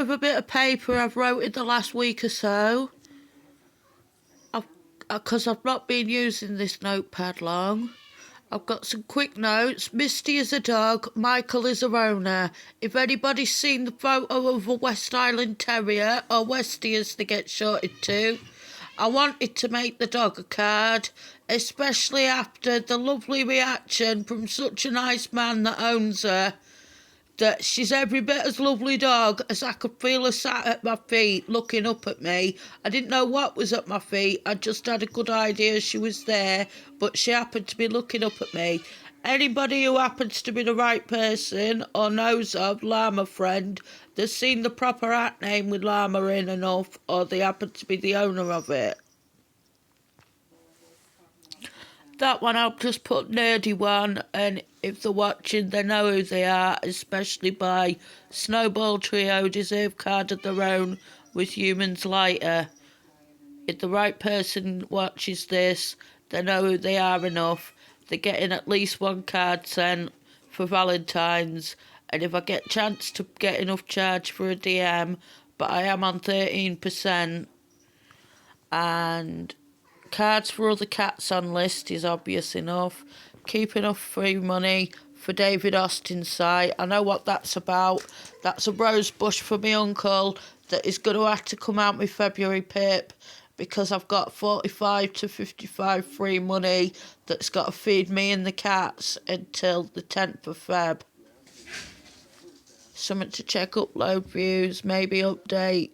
over a bit of paper I've wrote in the last week or so. Because I've not been using this notepad long. I've got some quick notes. Misty is a dog, Michael is a owner. If anybody's seen the photo of a West Island Terrier, or Westie as they get shorted to, I wanted to make the dog a card, especially after the lovely reaction from such a nice man that owns her, that she's every bit as lovely dog as I could feel her sat at my feet looking up at me. I didn't know what was at my feet, I just had a good idea she was there, but she happened to be looking up at me. Anybody who happens to be the right person or knows of Llama Friend, that's seen the proper at name with Llama in enough, or they happen to be the owner of it. That one I'll just put Nerdy One, and if they're watching they know who they are, especially by Snowball Trio, deserve card of their own with Humans Lighter. If the right person watches this, they know who they are enough. They're getting at least one card sent for Valentine's, and if I get a chance to get enough charge for a DM, but I am on 13%, and cards for other cats on list is obvious enough. Keep enough free money for David Austin's site. I know what that's about. That's a rose bush for my uncle that is going to have to come out with February pip, because I've got 45 to 55 free money that's got to feed me and the cats until the 10th of Feb. Something to check upload views, maybe update.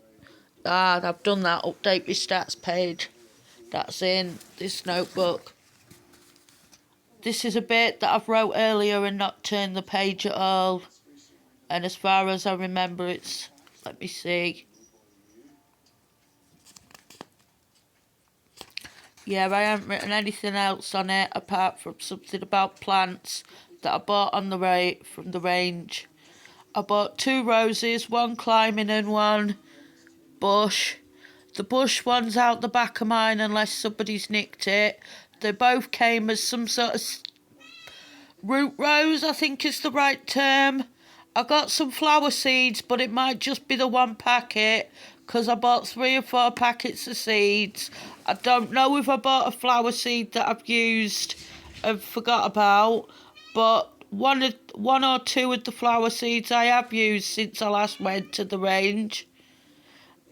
I've done that, update my stats page. That's in this notebook. This is a bit that I've wrote earlier and not turned the page at all. And as far as I remember, it's, let me see. Yeah, I haven't written anything else on it apart from something about plants that I bought on the from the range. I bought 2 roses, one climbing and one bush. The bush one's out the back of mine unless somebody's nicked it. They both came as some sort of root rose, I think is the right term. I got some flower seeds, but it might just be the one packet, because I bought 3 or 4 packets of seeds. I don't know if I bought a flower seed that I've used and forgot about, but one or two of the flower seeds I have used since I last went to the range.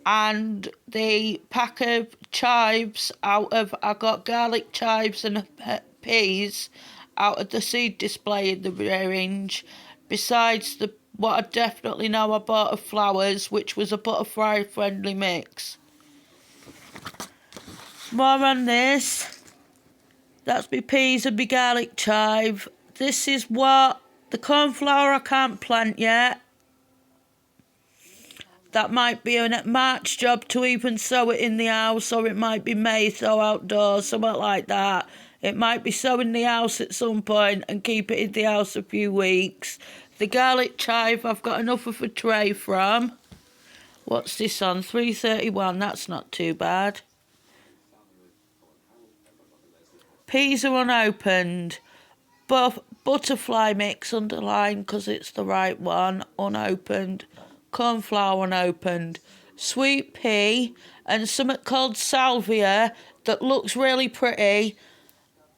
And the pack of chives I got garlic chives and peas out of the seed display in the range, besides what I definitely know I bought of flowers, which was a butterfly friendly mix. More on this. That's my peas and my garlic chive. This is what the cornflower I can't plant yet. That might be a March job to even sow it in the house, or it might be May, sow outdoors, something like that. It might be sow in the house at some point and keep it in the house a few weeks. The garlic chive I've got enough of a tray from. What's this on? 331, that's not too bad. Peas are unopened. Butterfly mix underlined because it's the right one, unopened. Cornflower unopened, sweet pea, and something called salvia that looks really pretty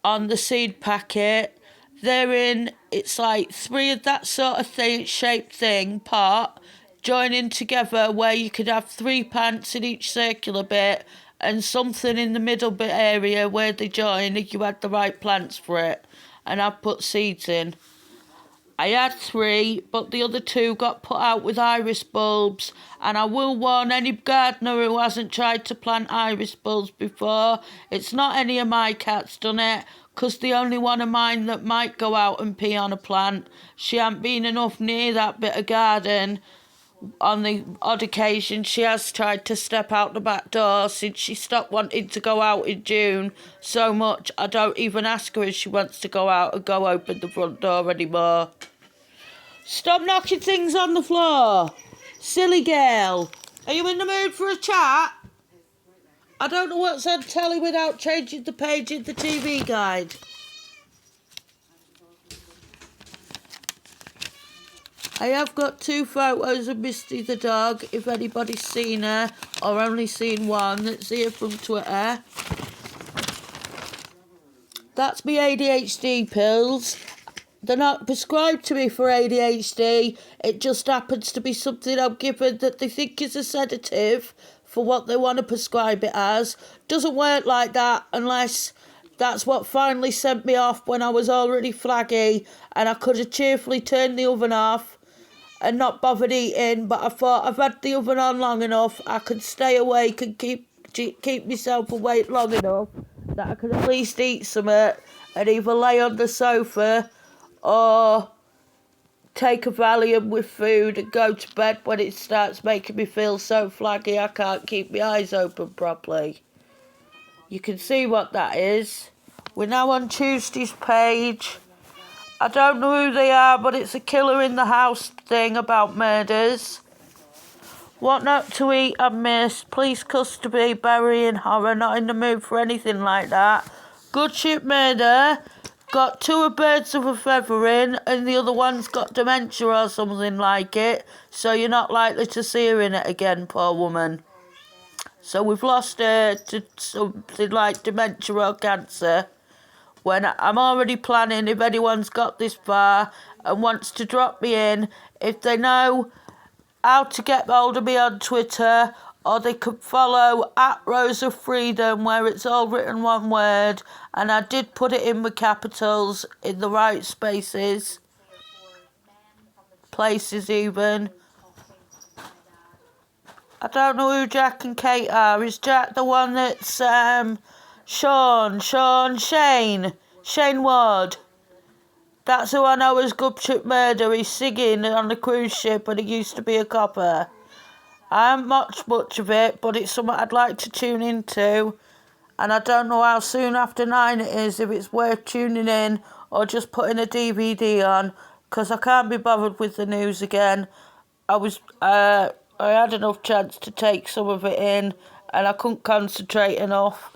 on the seed packet. They're in, it's like 3 of that sort of thing, shaped thing, pot, joining together where you could have 3 plants in each circular bit and something in the middle bit area where they join if you had the right plants for it. And I've put seeds in. I had 3, but the other 2 got put out with iris bulbs, and I will warn any gardener who hasn't tried to plant iris bulbs before, it's not any of my cats done it, because the only one of mine that might go out and pee on a plant, she hasn't been enough near that bit of garden. On the odd occasion, she has tried to step out the back door since she stopped wanting to go out in June so much I don't even ask her if she wants to go out and go open the front door anymore. Stop knocking things on the floor. Silly girl. Are you in the mood for a chat? I don't know what's on telly without changing the page in the TV guide. I have got 2 photos of Misty the dog, if anybody's seen her, or only seen one that's here from Twitter. That's my ADHD pills. They're not prescribed to me for ADHD. It just happens to be something I'm given that they think is a sedative for what they want to prescribe it as. Doesn't work like that unless that's what finally sent me off when I was already flaggy and I could have cheerfully turned the oven off and not bothered eating, but I thought I've had the oven on long enough, I could stay awake and keep myself awake long enough that I could at least eat something and either lay on the sofa or take a Valium with food and go to bed when it starts making me feel so flaggy I can't keep my eyes open properly. You can see what that is. We're now on Tuesday's page. I don't know who they are, but it's a killer in the house thing about murders. What not to eat and miss. Police custody, burying horror. Not in the mood for anything like that. Good ship murder. Got 2 birds of a feather in, and the other one's got dementia or something like it. So you're not likely to see her in it again, poor woman. So we've lost her to something like dementia or cancer. When I'm already planning, if anyone's got this far and wants to drop me in, if they know how to get hold of me on Twitter, or they could follow at Rose of Freedom, where it's all written one word, and I did put it in with capitals in the right spaces, places even. I don't know who Jack and Kate are. Is Jack the one that's Shane Ward? That's who I know as Good Ship Murder. He's singing on the cruise ship and he used to be a copper. I haven't watched much of it, but it's something I'd like to tune into. And I don't know how soon after 9 it is, if it's worth tuning in or just putting a DVD on, because I can't be bothered with the news again. I had enough chance to take some of it in and I couldn't concentrate enough.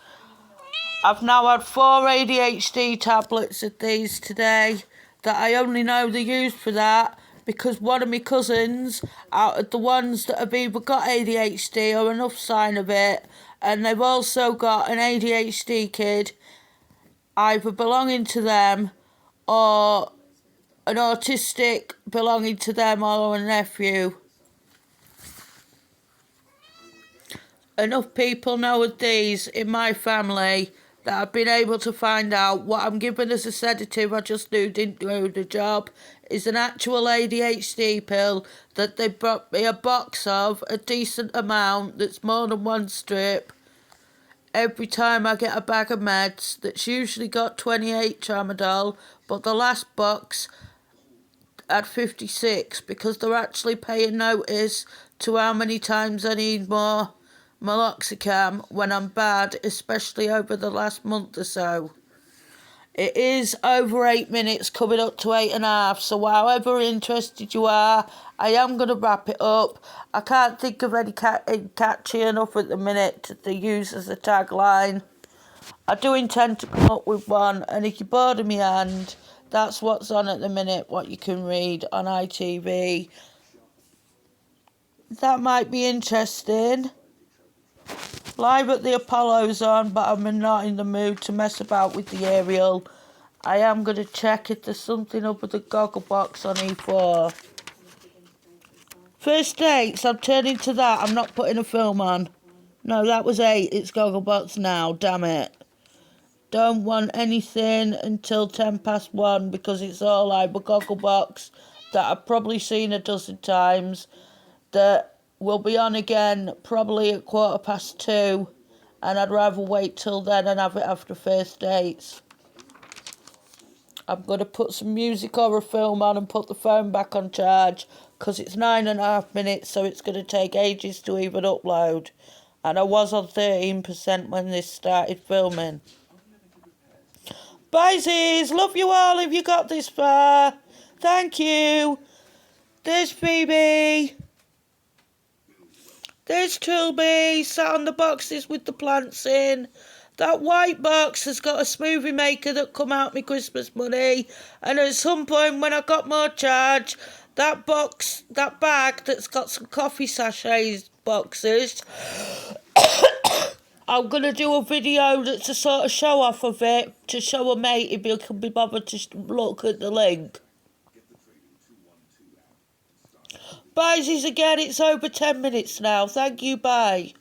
I've now had 4 ADHD tablets of these today that I only know they're used for that because one of my cousins, out of the ones that have either got ADHD or enough sign of it, and they've also got an ADHD kid either belonging to them or an autistic belonging to them or a nephew. Enough people know of these in my family that I've been able to find out what I'm given as a sedative I just knew didn't do the job is an actual ADHD pill that they brought me a box of, a decent amount that's more than 1 strip. Every time I get a bag of meds that's usually got 28 tramadol, but the last box had 56 because they're actually paying notice to how many times I need more meloxicam when I'm bad, especially over the last month or so. It is over 8 minutes, coming up to 8.5, so however interested you are, I am going to wrap it up. I can't think of any catchy enough at the minute to use as a tagline. I do intend to come up with one, and if you're bored of my hand, that's what's on at the minute, what you can read on ITV. That might be interesting. Live at the Apollo's on, but I'm not in the mood to mess about with the aerial. I am going to check if there's something up with the Gogglebox on E4. First dates, I'm turning to that. I'm not putting a film on. No, that was 8. It's Gogglebox now, damn it. Don't want anything until 1:10 because it's all either Gogglebox that I've probably seen a dozen times that will be on again probably at 2:15, and I'd rather wait till then and have it after first dates. I'm going to put some music or a film on and put the phone back on charge because it's 9.5 minutes, so it's going to take ages to even upload. And I was on 13% when this started filming. Bye, love you all if you got this far. Thank you. There's Phoebe. There's Toolby, sat on the boxes with the plants in. That white box has got a smoothie maker that come out me Christmas money. And at some point when I got more charge, that box, that bag that's got some coffee sachets boxes, I'm going to do a video that's a sort of show off of it to show a mate if you can be bothered to look at the link. Bye again, it's over 10 minutes now. Thank you, bye.